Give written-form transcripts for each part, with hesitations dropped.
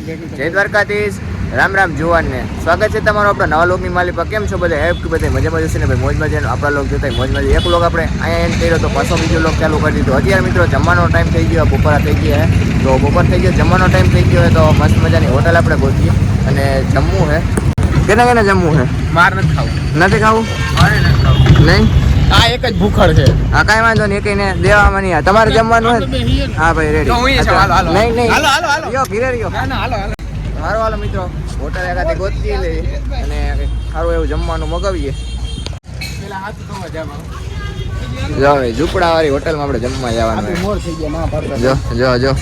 જય દ્વારકાધીશ, રામ રામ જુવાનને સ્વાગત છે તમારો આપણા નવા લોકની માલી પર. કેમ છો બધા? હેપ કે બધા મજામાં જશે ને ભાઈ? મોજમાં જઈને આપણા લોક જોતા મોજમાં એક લોક આપણે અહીંયા એન્ડ કર્યો તો પાછો બીજો લોક ચાલુ કરી દીધો. અત્યારે મિત્રો જમવાનો ટાઈમ થઈ ગયો, બપોરા થઈ ગયા હે તો બપોર થઈ ગયો, જમવાનો ટાઈમ થઈ ગયો તો મસ્ત મજાની હોટલ આપણે ગોતીએ અને જમવું હે. કેના કેના જમવું હે? માર નથી ખાવું. નથી ખાવું? મારે નથી ખાવું. નહીં, આ એક જ ભૂખડ છે. હા કાંઈ વાંધો નહીં, એકઈને દેવામાં નહીં. તમારે જમવાનું હે? હા ભાઈ રેડી. નહીં નહીં, હાલો હાલો હાલો. યો ઘીરે રહ્યો. ના ના હાલો હાલો. સારું હાલો મિત્રો, હોટલ એકાદી ગોતી લઈએ અને સારું એવું જમવાનું મગાવીએ. પેલા હાથ ધોવા જવાનું. જો હવે ઝૂંપડાવાળી હોટલમાં આપણે જમવા જવાનું. મોર થઈ ગયા ના પાડતા. જો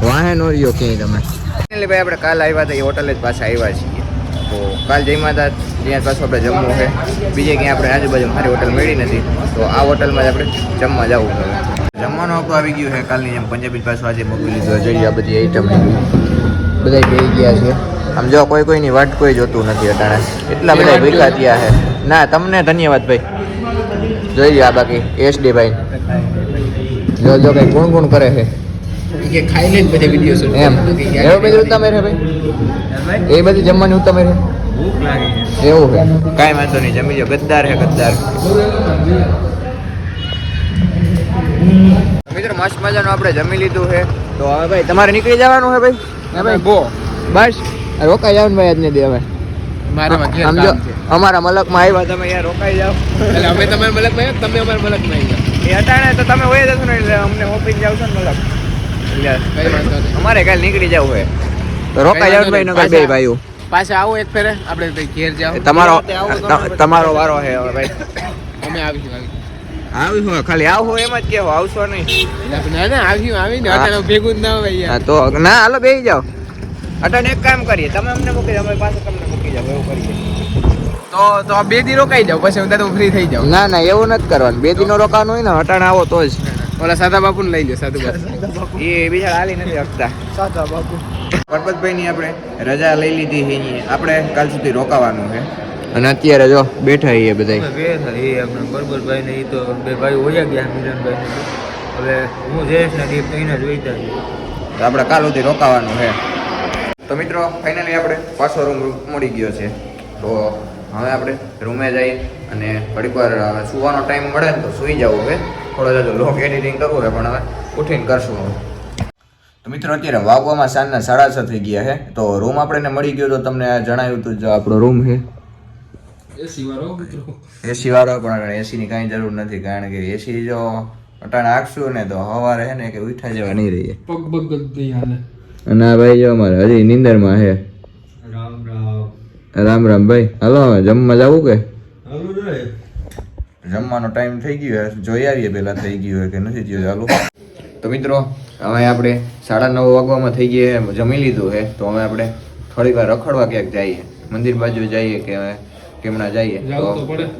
વાહે નો રહ્યો ક્યાંય તમે. એટલે ભાઈ આપણે કાલ આવ્યા હતા એ હોટલ જ પાછા આવ્યા છીએ. તો કાલ જમ્યા હતા ત્યાં પાછું આપણે જમવું છે. બીજે ક્યાંય આપણે આજુબાજુ મારી હોટલ મળી નથી તો આ હોટલમાં જ આપણે જમવા જવું છે. જમવાનું આપણું આવી ગયું છે કાલની જેમ. પંજાબી પાછું આજે મગવી લીધું. જોઈએ આ બધી આઈટમ બધા પી ગયા છે. આમ જો કોઈની વાટ કોઈ જોતું નથી અટાણે, એટલા બધા ભૂખ્યા થયા છે. ના તમને ધન્યવાદ ભાઈ. જોઈએ આ બાકી એસડી ભાઈ જો કઈ ગુણ કરે છે કે ખાઈ લે બધે વિડિયો છે એમ. એવું બધું ઉત્તમ રહે ભાઈ, એ બધી જમવાની ઉત્તમ રહે. ભૂખ લાગી એવું છે, કાંઈ વાંધો નહીં, જમી જો. ગદ્દાર હે ગદ્દાર. મિત્રો મસ્ત મજાનું આપણે જમી લીધું છે તો હવે ભાઈ તમારે નીકળી જવાનું છે ભાઈ? હા ભાઈ ગો બસ રોકાઈ જાવ ને ભાઈ આજને દે. હવે મારે માં ઘેર સમજો કામ છે. અમારા મલકમાં આવ્યા તમે યાર, રોકાઈ જાવ. એટલે અમે તમારા મલકમાં આવ્યા, તમે અમારા મલકમાં આવ્યા. એ અટાણે તો તમે હોય જશો ને એટલે અમને ઓફિસ જાવ છો ને મલક. કઈ વાંધો નહીં. અમારે કાલે નીકળી જવું હોય તો રોકાઈ જાવ ભાઈ. નકર બે ભાઈઓ પાછા આવો એક ફેરે આપણે ભાઈ ઘેર જાવ. તમારો વારો છે હવે ભાઈ. અમે આવીશું આવી હોય ખાલી આવ હોય એમ જ કેવો, આવશો નહીં. ના ના આવીને અટાણે ભેગું જ ના હોય યાર. હા તો ના હાલો બેસી જાઓ. અટાણે એક કામ કરીએ, તમે અમને મૂકી જાવ, અમે પાછું તમને મૂકી જાવ, એવું કરીએ. તો બે દી રોકાઈ જાવ, પછી હું ફ્રી થઈ જાવ. ના ના એવું નથી કરવાનું. બે દિનો રોકાવાનું હોય ને, અટાણે આવો તો જ. ઓલા સાદા બાપુ ને લઈ લો. સાદુ બાપુ એ બિચારા હાલી નથી શકતા. સાદા બાપુ પરબતભાઈ ની આપણે રજા લઈ લીધી છે. આપણે કાલ સુધી રોકાવાનું છે અને અત્યારે જો બેઠા છીએ બધા. બરબરભાઈ ને એ તો બે ભાઈ હોયા ગયા મિલનભાઈ ને. હવે હું જઈશ ને દીપ એને જોઈતા તો આપણે કાલ સુધી રોકાવાનું છે. તો મિત્રો ફાઇનલી આપણે પાછો રૂમ મળી ગયો છે. તો હવે આપણે રૂમે જઈએ અને ઘડીક વાર સુવાનો ટાઈમ મળે ને તો સૂઈ જવું છે. થોડો જજો લોક એડિટિંગ કરવું છે પણ હવે ઉઠીને કરશું. તો મિત્રો અત્યારે વાગવામાં સાંજના 6:30 થઈ ગયા છે. તો રૂમ આપણે મળી ગયો તો તમને જણાવ્યું હતું જો આપણો રૂમ છે એસી વાળો. પણ એસીની કાંઈ જરૂર નથી, કારણ કે એસી જો અટાણે આખશું ને તો સવારે છે ને કે ઉઠા જવા નહીં રહીએ. અને આ ભાઈ જો અમારે હજી નીંદરમાં છે. રામ રામ ભાઈ. હાલો હવે જમવા જવું કે જમવાનો ટાઈમ થઈ ગયો? જોઈ આવીએ પેલા થઈ ગયું હોય કે નથી થયું. ચાલો તો મિત્રો હવે આપણે 9:30 વાગવામાં થઈ ગયા, જમી લીધું છે. તો હવે આપણે થોડીક વાર રખડવા ક્યાંક જઈએ, મંદિર બાજુ જઈએ કે કેમણા જઈએ. તો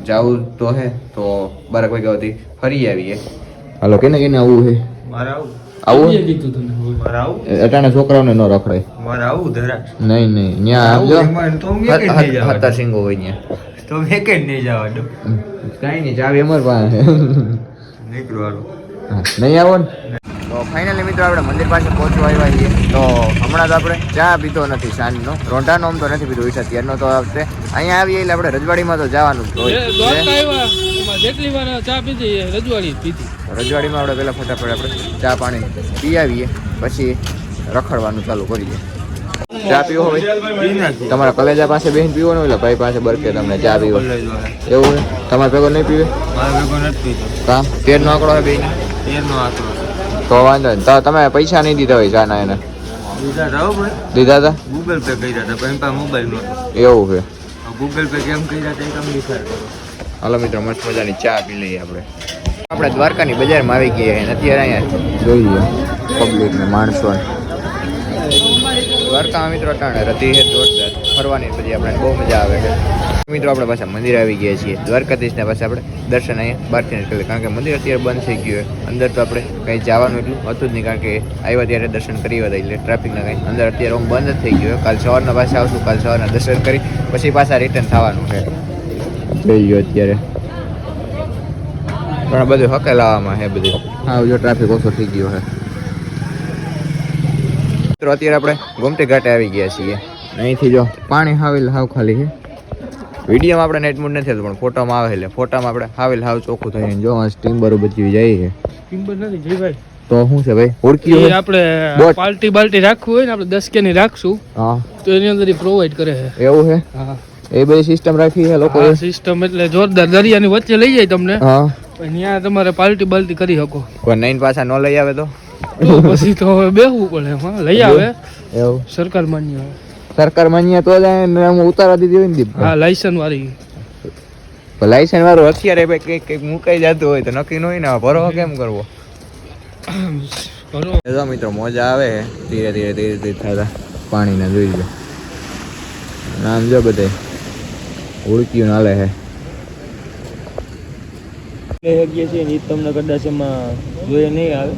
જવું તો હે તો 12 વાગ્યા સુધી ફરી આવીએ. હાલો કેને કેને આવવું છે? મારે આવું અટાણે છોકરાઓને ન રખડાય. મારે આવું ધરા નહીં ત્યાં આવજો. હત્તર સિંગો હોય ત્યાં તો મેં કે નહીં જવા દો. કાંઈ નહીં, ચાવી અમારી પાસે નીકળવાનું નહીં આવો ને. તો ફાઇનલી મિત્રો આપણે મંદિર પાસે પહોંચવા આવ્યા છીએ. તો હમણાં તો આપણે ચા પીતો નથી સાંજનો, રોંઢાનો આમ તો નથી પીધો ઈચ્છા ત્યારનો. તો આપણે અહીંયા આવીએ એટલે આપણે રજવાડીમાં તો જવાનું જ હોય. રજવાડીમાં આપણે પહેલાં ફટાફટ આપણે ચા પાણી પી આવીએ, પછી રખડવાનું ચાલુ કરીએ. ચા પીવો હોય તમારા કલેજા પાસે બેન પીવો ને એટલે ભાઈ પાસે બરકે તમને ચા પીવો એવું હોય. તમારે ભેગો નહીં પીવે? હા, તેરનો આંકડો હોય બેન? તો વાંધો નહીં. તો તમે પૈસા નહીં દીધા હોય ચા ના એને? દીધા હતા? ગૂગલ પે કર્યા હતા પણ પાસે મોબાઈલ નહોતો. એવું છે. ગૂગલ પે કેમ કર્યા હતા એ તમે વિચાર કરો. હાલો મિત્રો મસ્ત મજાની ચા પી લઈએ. આપણે દ્વારકાની બજારમાં આવી ગયા અને અત્યારે અહીંયા જોઈએ પબ્લિક ને માણસો. દ્વારકામાં મિત્રો અટાણે રતી છે જોરદાર ફરવાની, પછી આપણે બહુ મજા આવે છે. મિત્રો આપણે પાછા મંદિર આવી ગયા છીએ દ્વારકાધીશના. પાસે આપણે દર્શન અહીંયા બહારથી નીકળીએ, કારણ કે મંદિર અત્યારે બંધ થઈ ગયું હોય. અંદર તો આપણે કંઈ જવાનું એટલું હતું જ નહીં, કારણ કે આવ્યા ત્યારે દર્શન કરી હતા એટલે ટ્રાફિકના કંઈ. અંદર અત્યારે હું બંધ જ થઈ ગયો. કાલ સવારના પાછા આવશું, કાલ સવારના દર્શન કરી પછી પાછા રિટર્ન થવાનું છે. જોઈ ગયો અત્યારે પણ બધું હકેલાવામાં છે બધું. હા જો ટ્રાફિક ઓછો થઈ ગયો છે. તો અત્યારે આપણે ગોમતી ઘાટે આવી ગયા છીએ. અહીંથી જો પાણી હાવેલ હાવ ખાલી છે. વિડીયોમાં આપણે નેટ મૂડ નથી થતું પણ ફોટામાં આવે એટલે ફોટામાં આપણે હાવેલ હાવ ચોખ્ખું થઈને જો આ સ્ટીમરો બચી જાય છે. ટિમ્બર નથી જય ભાઈ. તો શું છે ભાઈ ઓળખી હોય આપણે બોટ. પાર્ટી બાલ્ટી રાખવું હોય ને આપણે 10 કે ની રાખશું હા તો એની અંદર પ્રોવાઈડ કરે છે. એવું છે હા એ બધી સિસ્ટમ રાખી છે લોકો. સિસ્ટમ એટલે જોરદાર દરિયાની વચ્ચે લઈ જાય તમને. હા ત્યાં તમારે પાર્ટી બાલ્ટી કરી શકો. કોઈ નઈન પાછા ન લઈ આવે તો તો પછી તો હવે બેહવું પડે. હા લઈ આવે એવું સરકાર માન્ય આવે. સરકાર માન્ય તો જ ઉતારા દીધી હોય ને દીપ. હા લાયસન્સ વાળી. લાયસન્સ વાળું અત્યારે ભાઈ કંઈક કંઈક મુકાઈ જતું હોય તો નક્કી ન હોય ને ભરો કેમ કરવો. જો મિત્રો મોજા આવે ધીરે ધીરે ધીરે ધીરે થતા પાણીને જોઈ લો. નામ જો બધે ઉડક્યું નાલે હે. જગ્યા છે ને એ તમને કદાચ એમાં જોઈએ નહીં આવે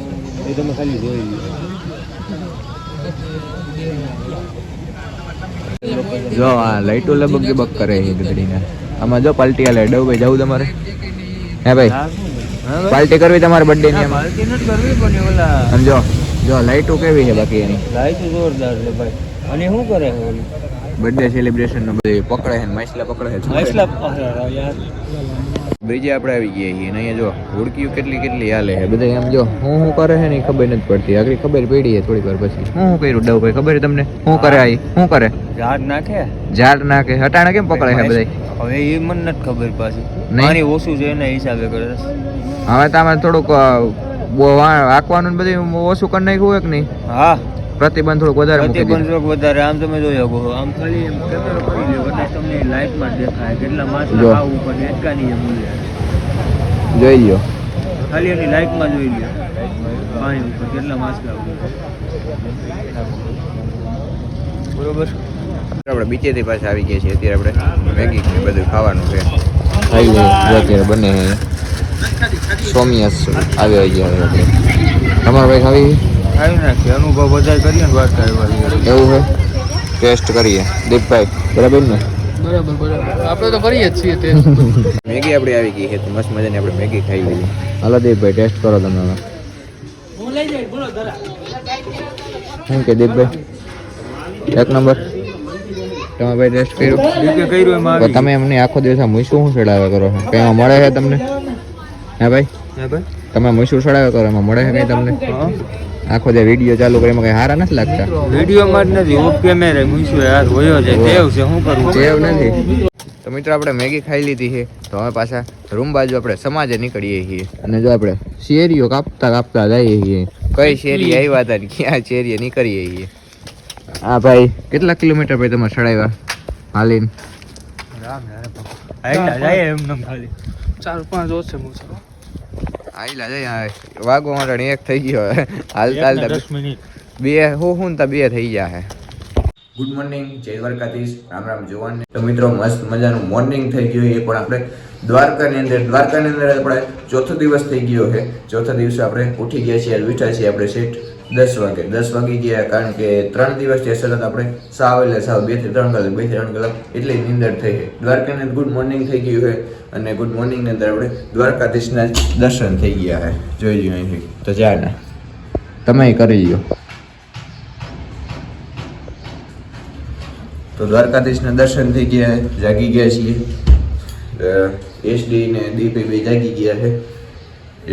એ તમે ખાલી જોઈ લો. જો આ લાઈટો લબક બક કરે છે ગધડીને. આમાં જો પાર્ટી આલે ડવ ભાઈ જવું તમારે હે ભાઈ પાર્ટી કરવી તમારે બર્થડે ની? પાર્ટી નથી કરવી પણ ઓલા સમજો જો લાઈટો કેવી છે બાકી એની લાઈટ જોરદાર છે ભાઈ. અને શું કરે છે ઓલી બર્થડે સેલિબ્રેશન નું બધું પકડે છે માછલા પકડે છે. યાર બ્રિજે આપણે આવી ગયા છીએ અને અહીંયા જો હુડકીઓ કેટલી કેટલી હાલે છે બધા. એમ જો હું કરે છે ને ખબર નથી પડતી. આગળ ખબર પડી છે થોડીક વાર પછી. હું કર્યું ડવ ભાઈ ખબર છે તમને શું કરે આ શું કરે? ઝાડ નાખે ઝાડ નાખે હટાણે કેમ પકડે છે બધા? હવે એ મને નથી ખબર પાછી. નહીં? પાણી ઓછું છે એના હિસાબે કરે છે. હવે તો આમાં થોડુંક આંકવાનું ને બધું ઓછું કરી નાખ્યું હોય કે નહીં? હા પ્રતિબંધ થોડુંક વધારે મૂકી દીધું. પ્રતિબંધ વધારે આમ તમે જોઈ શકો આમ ખાલી એમ કેમેરો કરી લ્યો એટલે તમને લાઈટમાં જ દેખાય કેટલા જો. માછલા આ ઉપર એટકાની એમ મૂલ્ય જોઈ લ્યો ખાલી એની લાઈટમાં જોઈ લ્યો પાણી ઉપર કેટલા માછલા બરોબર. આપણે બીચેથી પાછા આવી ગયા છીએ. અત્યારે આપણે મેગી ને બધું ખાવાનું છે. ખાઈ લઈએ અત્યારે બને સોમિયાસ આવી ગયા છે. તમારે ભાઈ ખાવી? ખાઈ નાખીએ અનુભવ બધા કરીએ ને વાત કરવા એવું છે ટેસ્ટ કરીએ દીપભાઈ બરાબર ને? બરાબર બરાબર આપણે તો કરીએ જ છીએ તે. મેગી આપણી આવી ગઈ છે તો મસ્ત મજાની આપણે મેગી ખાઈ લઈએ. હાલો દીપભાઈ ટેસ્ટ કરો તમે હવે. શું કે દીપભાઈ એક નંબર? તમે ભાઈ ટેસ્ટ કર્યું? કર્યું એમાં તો તમે એમને આખો દિવસ આ મૂસું શું ચડાવે કરો છો? કઈ એમાં મળે છે તમને? હે ભાઈ તમે મૂસું ચડાવે કરો એમાં મળે છે કઈ તમને? આખો જે વિડીયો ચાલુ કરે એમાં કઈ હારા નથી લાગતા? વિડીયોમાં જ નથી ઓફ કેમેરે મૂક્યું યાર હોયો છે ટેવ છે શું કરવું ટેવ નથી. તો મિત્રો આપણે મેગી ખાઈ લીધી છે તો હવે પાછા રૂમ બાજુ આપણે સમાજે નીકળીએ છીએ. અને જો આપણે શેરીઓ કાપતા કાપતા જઈએ છીએ. કઈ શેરી આવ્યા હતા ને ક્યાં શેરીએ નીકળીએ છીએ. હા ભાઈ કેટલા કિલોમીટર ભાઈ તમે ચડાવ્યા હાલીને? એમ નમ ખાલી 4-5 ઓછે મૂછે. આઈલા જઈ વાગો માટે એક થઈ ગયો હાલતા હાલતા 10 મિનિટ બે હું તા બે થઈ ગયા હે. ગુડ મોર્નિંગ જય દ્વારકાધીશ રામ રામ જવાન. તો મિત્રો મસ્ત મજાનું મોર્નિંગ થઈ ગયું. એ પણ આપણે દ્વારકાની અંદર આપણે ચોથો દિવસ થઈ ગયો છે. ચોથા દિવસે આપણે ઉઠી ગયા છીએ ઉઠ્યા છીએ આપણે સેટ 10 વાગી ગયા કારણ કે 3 દિવસથી સતત આપણે સાવ 2 થી 3 કલાક એટલી નીંદર થઈ છે. દ્વારકાની અંદર ગુડ મોર્નિંગ થઈ ગયું છે અને ગુડ મોર્નિંગની અંદર આપણે દ્વારકાધીશના દર્શન થઈ ગયા છે. જોઈ લો અહીંથી તો જાય ને તમે કરી લો. તો દ્વારકાધીશના દર્શન થઈ ગયા જાગી ગયા છીએ. એસડી ને દીપી બે જાગી ગયા છે.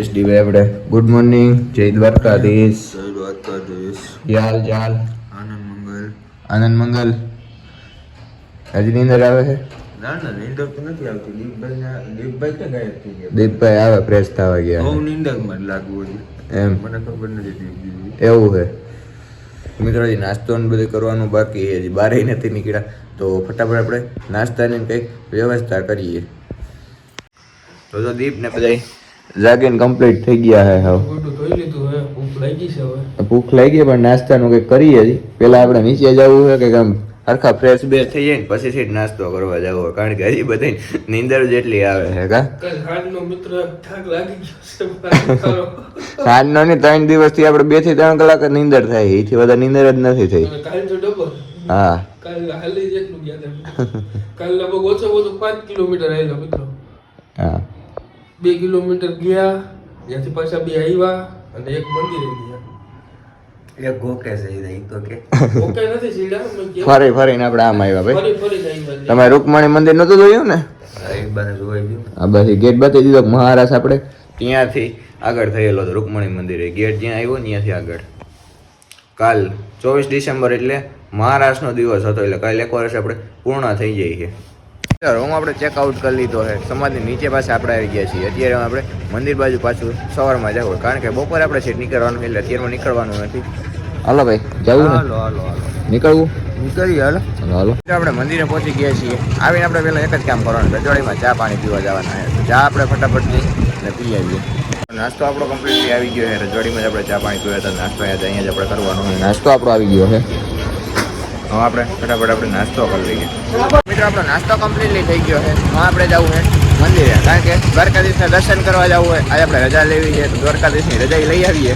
એસડી ભાઈ આપણે ગુડ મોર્નિંગ જય દ્વારકાધીશ. યાલ જાલ આનંદ મંગલ. હજી નીંદર આવે છે? ના નીંદર તો નથી આવતી. દીપભાઈ ક્યાં ગાયબ થઈ ગયા? દીપભાઈ આવે ફ્રેશ થવા ગયા બહુ નીંદરમાં જ લાગવું એમ મને ખબર નથી. એવું છે મિત્રો. હજી નાસ્તો ને બધું કરવાનું બાકી છે. હજી બારે નથી નીકળ્યા તો ફટાફટ આપણે નાસ્તાની કંઈક વ્યવસ્થા કરીએ. તો દીપ ને બધા જાગીને કમ્પ્લીટ થઈ ગયા હે. હવે ધોઈ લીધું હવે ભૂખ લાગી છે. હવે ભૂખ લાગી પણ નાસ્તાનું કંઈક કરીએ. હજી પેલા આપણે નીચે જવું છે કે આમ હરખા ફ્રેશ બેર થઈ જાય ને પછી જ નાસ્તો કરવા જવો હોય કારણ કે હજી બધી નીંદર જેટલી આવે છે. કા હાલનો મિત્ર થાક લાગી ગયો છે. સાંજનો ને 3 દિવસથી આપણે 2 થી 3 કલાક જ નીંદર થાય. એથી વધારે નીંદર જ નથી થઈ. કાલ તો ડબલ. હા કાલ હાલી જેટલું ગયા હતા. કાલ લગભગ ઓછો 5 કિલોમીટર આવેલા મિત્રો. હા 2 કિલોમીટર ગયા ત્યાંથી પાછા 2 આવ્યા અને એક મંદિરે ગયા. એક ગોકે છે ઈ તો કે ઓકે નથી સીડા મેં કીધું. ફરી ફરીને આપણે આમ આવ્યા ભાઈ. ફરી ફરી જાય બંને. તમે રૂકમણી મંદિર નતું જોયું ને? એક બાને જોઈ ગયું. આ બધી ગેટ બતાવી દીધો. મહારાજ આપણે ત્યાંથી આગળ થયેલો હતો રૂકમણી મંદિરે. ગેટ જ્યાં આવ્યો ને ત્યાંથી આગળ. કાલ 24 ડિસેમ્બર એટલે મહારાષ્ટ્રનો દિવસ હતો, એટલે કાલે એક વર્ષ આપણે પૂર્ણ થઈ જાય છે. રૂમ આપણે ચેકઆઉટ કરી લીધો છે. સમાજની નીચે પાસે આપણે આવી ગયા છીએ. અત્યારે આપણે મંદિર બાજુ પાછું સવારમાં જવું, કારણ કે બપોરે આપણે સીટ નીકળવાનું એટલે અત્યારમાં નીકળવાનું નથી. હાલો ભાઈ, જવું ને? હાલો હાલો હાલો નીકળવું? નીકળી હાલો. હાલો હાલો. આપણે મંદિરે પહોંચી ગયા છીએ. આવીને આપણે પહેલાં એક જ કામ કરવાનું, રજવાડીમાં ચા પાણી પીવા જવાના છે. ચા આપણે ફટાફટ જઈ અને પી આવીએ. નાસ્તો આપણો કમ્પ્લીટલી આવી ગયો છે. રજવાડીમાં જ આપણે ચા પાણી પીવા હતા. નાસ્તો અહીંયા જ આપણે કરવાનો છે. નાસ્તો આપણો આવી ગયો છે. હવે આપણે ફટાફટ આપણે નાસ્તો કરી લઈએ. મિત્રો આપણો નાસ્તો કમ્પ્લીટલી થઈ ગયો છે. હવે આપણે જવું છે મંદિરે, કારણ કે દ્વારકાધીશના દર્શન કરવા જવું હોય. આજે આપણે રજા લેવી છે તો દ્વારકાધીશની રજા લઈ આવીએ.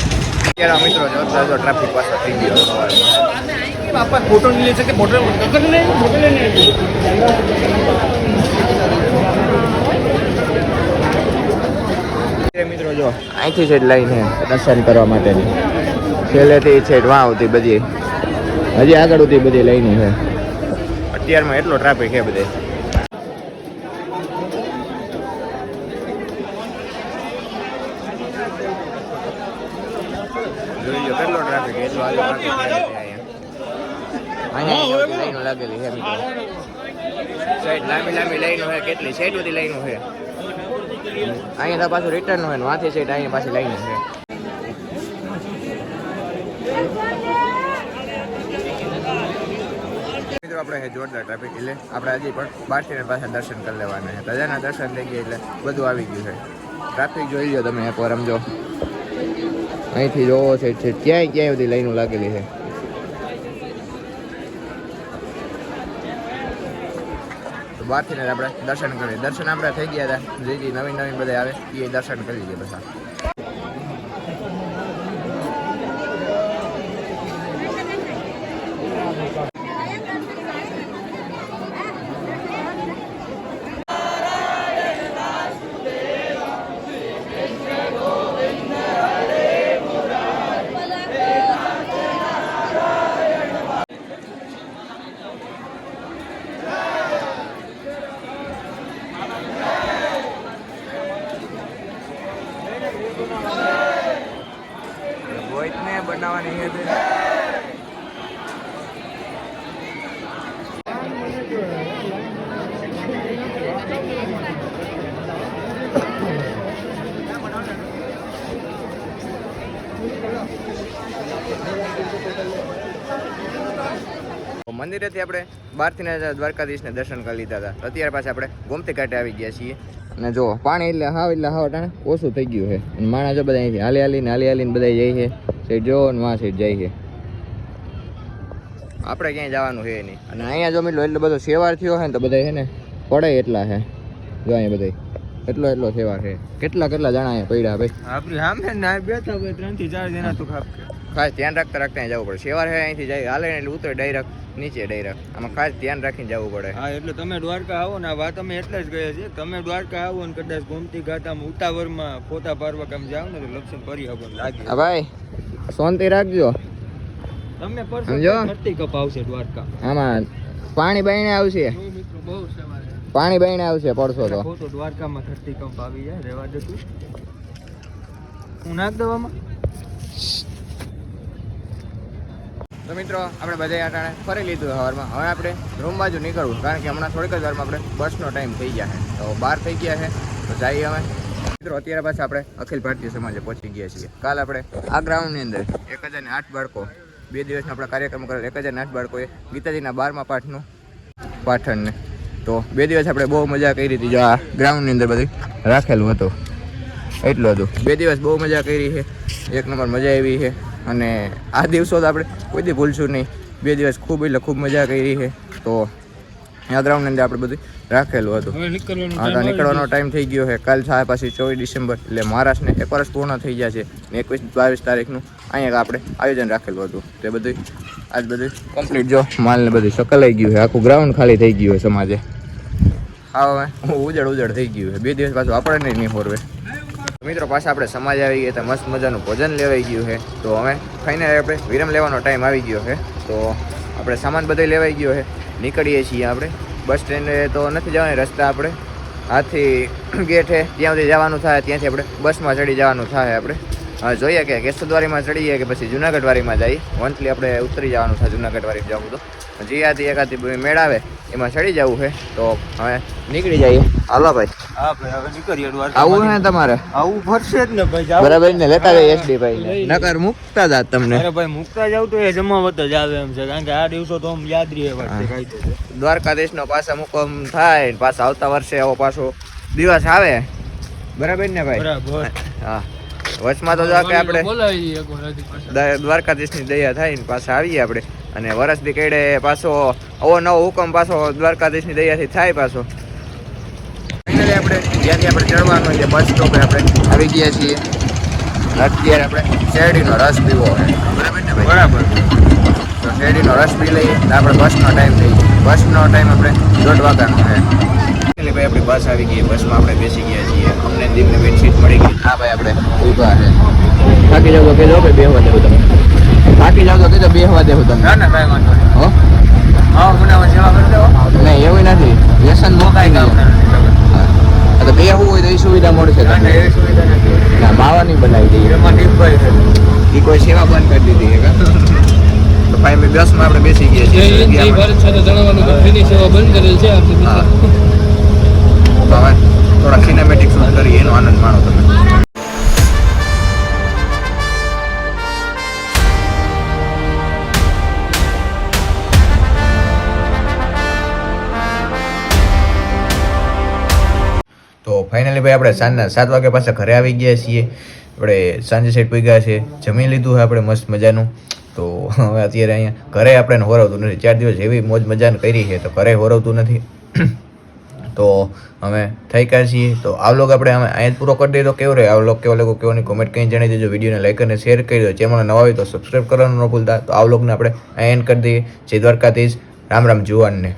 અત્યારે મિત્રો જોતા જો ટ્રાફિક પાછો થઈ ગયો પાપા ફોટો નહીં લે શકે, ફોટો મિત્રો જો અહીંથી છે લાઈન છે દર્શન કરવા માટેની. છેલ્લેથી છે વાં આવતી બધી, હજી આગળ સુધી બધી લાઈનો છે. અત્યારમાં એટલો ટ્રાફિક છે બધે. જોઈ લો કેટલો ટ્રાફિક છે. એટલો આગળ અહીંયા લાઈનો લાગેલી છે મિત્રો. સાઈડ લાંબી લાંબી લાઈનો છે. કેટલી સાઈડ બધી લાઈનો છે. અહીંયા તો પાછું રિટર્ન હોય ને વાંથી સાઈડ અહીંયા પાછી લાઈનો છે. મિત્રો આપણે જોરદાર ટ્રાફિક, એટલે આપણે હજી પણ બહારથી પાછા દર્શન કરી લેવાના છે. રજાના દર્શન થઈ ગયા એટલે બધું આવી ગયું છે. ટ્રાફિક જોઈ લો તમે એકવાર સમજો. અહીંથી જોવો છે ક્યાંય ક્યાંય બધી લાઈનો લાગેલી છે. તો બહારથી આપણે દર્શન કરીએ. દર્શન આપણે થઈ ગયા હતા. જે નવીન નવીન બધા આવે એ દર્શન કરી લઈએ બધા. રોહિતને બનાવવાની છે. મંદિરેથી આપણે બહારથી દ્વારકાધીશને દર્શન કરી લીધા હતા. અત્યારે પાછા આપણે ગોમતી ઘાટે આવી ગયા છીએ. અને જો પાણી એટલે હાવ ટાણે ઓછું થઈ ગયું છે. અને માણસ જો બધા અહીંથી હાલી હાલીને બધા જાય છે. સાઈડ જો ને માં સાઈડ જાય છે. આપણે ક્યાંય જવાનું છે નહીં. અને અહીંયા જો મિત્રો એટલો બધો સેવાર થયો છે ને તો બધા છે ને પડે એટલા છે. જો અહીંયા બધા એટલો સેવાર છે. કેટલા જણા અહીંયા પડ્યા ભાઈ. આપણી સામે ના બેઠા હોય 3 થી 4 જણા તો ખાસ ધ્યાન રાખતા જવું પડે. સેવાર છે અહીંથી જાય હાલે એટલે ઉતરે ડાયરેક્ટ નીચે ડાયરેક્ટ. આમાં ખાસ ધ્યાન રાખીને જવું પડે. હા, એટલે તમે દ્વારકા આવો ને આ વાત અમે એટલે જ ગયા છીએ. તમે દ્વારકા આવો ને કદાચ ગોમતી ઘાટ આમ ઉતાવળમાં ફોટા પાડવા કામ જાવ ને તો લક્ષણ કરી આવો લાગે. હા ભાઈ શાંતિ રાખજો. તમને સમજો ધરતી કપ આવશે દ્વારકા. આમાં પાણી બાઈને આવશે. મિત્રો બહુ સવારે પાણી બાઈને આવશે પડશો તો. ફોટો દ્વારકામાં ધરતી કંપ આવી જાય. રહેવા દે તું. હું નાખ દવામાં. તો મિત્રો આપણે બધા આટાણે ફરી લીધું સવારમાં. હવે આપણે રૂમ બાજુ નીકળવું, કારણ કે હમણાં થોડીક જ વારમાં આપણે બસનો ટાઈમ થઈ ગયા છે. તો 12 થઈ ગયા છે તો જઈએ અમે. મિત્રો અત્યારે પાછા આપણે અખિલ ભારતીય સમાજે પહોંચી ગયા છીએ. કાલ આપણે આ ગ્રાઉન્ડની અંદર 1008 બાળકો 2 દિવસનો આપણા કાર્યક્રમ કરેલ. 1008 બાળકોએ ગીતાજીના 12મા પાઠનું પાઠનને તો 2 દિવસ આપણે બહુ મજા કરી હતી. જો આ ગ્રાઉન્ડની અંદર બધું રાખેલું હતું એટલું હતું. 2 દિવસ બહુ મજા કરી છે. એક નંબર મજા આવી છે. અને આ દિવસો તો આપણે કોઈ દી ભૂલશું નહીં. 2 દિવસ ખૂબ એટલે ખૂબ મજા કરી છે. તો આ ગ્રાઉન્ડની અંદર આપણે બધું રાખેલું હતું. હા, તો નીકળવાનો ટાઈમ થઈ ગયો છે. કાલ થાય પાછી 24 ડિસેમ્બર એટલે મહારાષ્ટ્રને 1 વર્ષ પૂર્ણ થઈ ગયા છે. ને 21-22 તારીખનું અહીંયા આપણે આયોજન રાખેલું હતું. તે બધું આજ બધું કમ્પ્લીટ જો માલને બધું સકલાઈ ગયું છે. આખું ગ્રાઉન્ડ ખાલી થઈ ગયું છે સમાજે. હા, હવે ઉજળ થઈ ગયું છે. 2 દિવસ પાછું આપણે નહીં હોરવે. મિત્રો પાછા આપણે સમાજ આવી ગયા, તો મસ્ત મજાનું ભોજન લેવાઈ ગયું છે. તો હવે ફાઇનલી આપણે વિરામ લેવાનો ટાઈમ આવી ગયો છે. તો આપણે સામાન બધો લેવાઈ ગયો છે, નીકળીએ છીએ આપણે. બસ સ્ટેન્ડે તો નથી જવાની, રસ્તા આપણે આથી ગેટ છે ત્યાં સુધી જવાનું થાય, ત્યાંથી આપણે બસમાં ચડી જવાનું થાય. આપણે હવે જોઈએ કે કેશોદવારીમાં ચડીએ કે પછી જુનાગઢવારીમાં જઈએ. વંથલી આપણે ઉતરી જવાનું થાય જુનાગઢવારી જવું તો જીયાથી એકાથી મેળ આવે એમાં ચડી જવું છે. તો હવે નીકળી જઈએ. હાલો ભાઈ. હા ભાઈ હવે નીકળીએ દ્વારકા. આવું છે તમારે? આવું ફરશે જ ને ભાઈ. બરાબર ને, લેતા જઈએ એસડી ભાઈ નકર મુકતા જાત તમને. અરે ભાઈ મુકતા જાવ તો એ જમાવત જ આવે એમ છે, કારણ કે આ દિવસો તો આમ યાદ રહે વાત. દ્વારકાધીશનો પાછા મુકમ થાય, પાછા આવતા વર્ષે આવો પાછો દિવસ આવે. બરાબર ને ભાઈ? બરાબર. હા, વચમાં તો જો કે આપણે બોલાવી દઈએ એક વાર હજી પાછા. દ્વારકાધીશની દયા થાય ને પાછા આવીએ આપણે. અને વરસથી કઈડે પાછો આવો નવો હુકમ પાછો દ્વારકાધીશની દયાથી થાય પાછો. ફાઇનલી આપણે જ્યાંથી આપણે ચડવાનું છે બસ સ્ટોપે આપણે આવી ગયા છીએ. અત્યારે આપણે શેરડીનો રસ પીવો છે. બરાબર ને ભાઈ? બરાબર. તો શેરડીનો રસ પી લઈએ તો આપણે બસનો ટાઈમ થઈ ગયો. બસનો ટાઈમ આપણે 1:30 વાગ્યાનો છે. એટલે ભાઈ આપણી બસ આવી ગઈ, બસમાં આપણે બેસી ગયા છીએ. અમને દીપને બેડશીટ મળી ગઈ. હા ભાઈ આપણે ઊભા છે. થાકી જાવ તો કહેજો કે બેહવા દેવું તમને. થાકી જાવ તો કહેજો બેહવા દેવું તમને. ના ના કાંઈ વાંધો નહીં. હો હા મને હવે સેવા કરી દેવો. નહીં એવું નથી, વ્યસન કાંઈ કામ નથી. તો બેહવું હોય તો એ સુવિધા મળશે ના ના તમને. એવી સુવિધા નથી. ના માવાની બનાવી દઈએ. એમાં ટીપભાઈ છે. એ કોઈ સેવા બંધ કરી દીધી છે કાં? તો ભાઈ અમે બસમાં આપણે બેસી ગયા જય છીએ. હિન્દ, જય ભારત સાથે જણાવવાનું કે ફ્રીની સેવા બંધ કરેલ છે આપણી હા. મિત્રો. તો હવે થોડા સિનેમેટિક શૂટ કરીએ, એનો આનંદ માણો તમે. તો ફાઇનલી ભાઈ આપણે સાંજના 7 વાગે પાછા ઘરે આવી ગયા છીએ. આપણે સાંજે સાઈડ પી ગયા છે, જમી લીધું છે આપણે મસ્ત મજાનું. તો હવે અત્યારે અહીંયા ઘરે આપણે હોરવતું નથી. 4 દિવસ એવી મોજ મજાને કરી છે તો ઘરે હોરવતું નથી. તો અમે થઈ ગયા છીએ. તો આ વ્લોગ આપણે અહીંયા જ પૂરો કરી દઈએ. તો કેવો રહે આ વ્લોગ, કેવો લાગ્યો કેવો નહીં કોમેન્ટ કરીને જણાવી દેજો. વિડીયોને લાઈક અને શેર કરી દો. ચેનલ નવા હોય તો સબસ્ક્રાઈબ કરવાનું ન ભૂલતા. તો આ વ્લોગને આપણે અહીંયા એન્ડ કરી દઈએ. જય દ્વારકાધીશ. રામ રામ જુવાનને.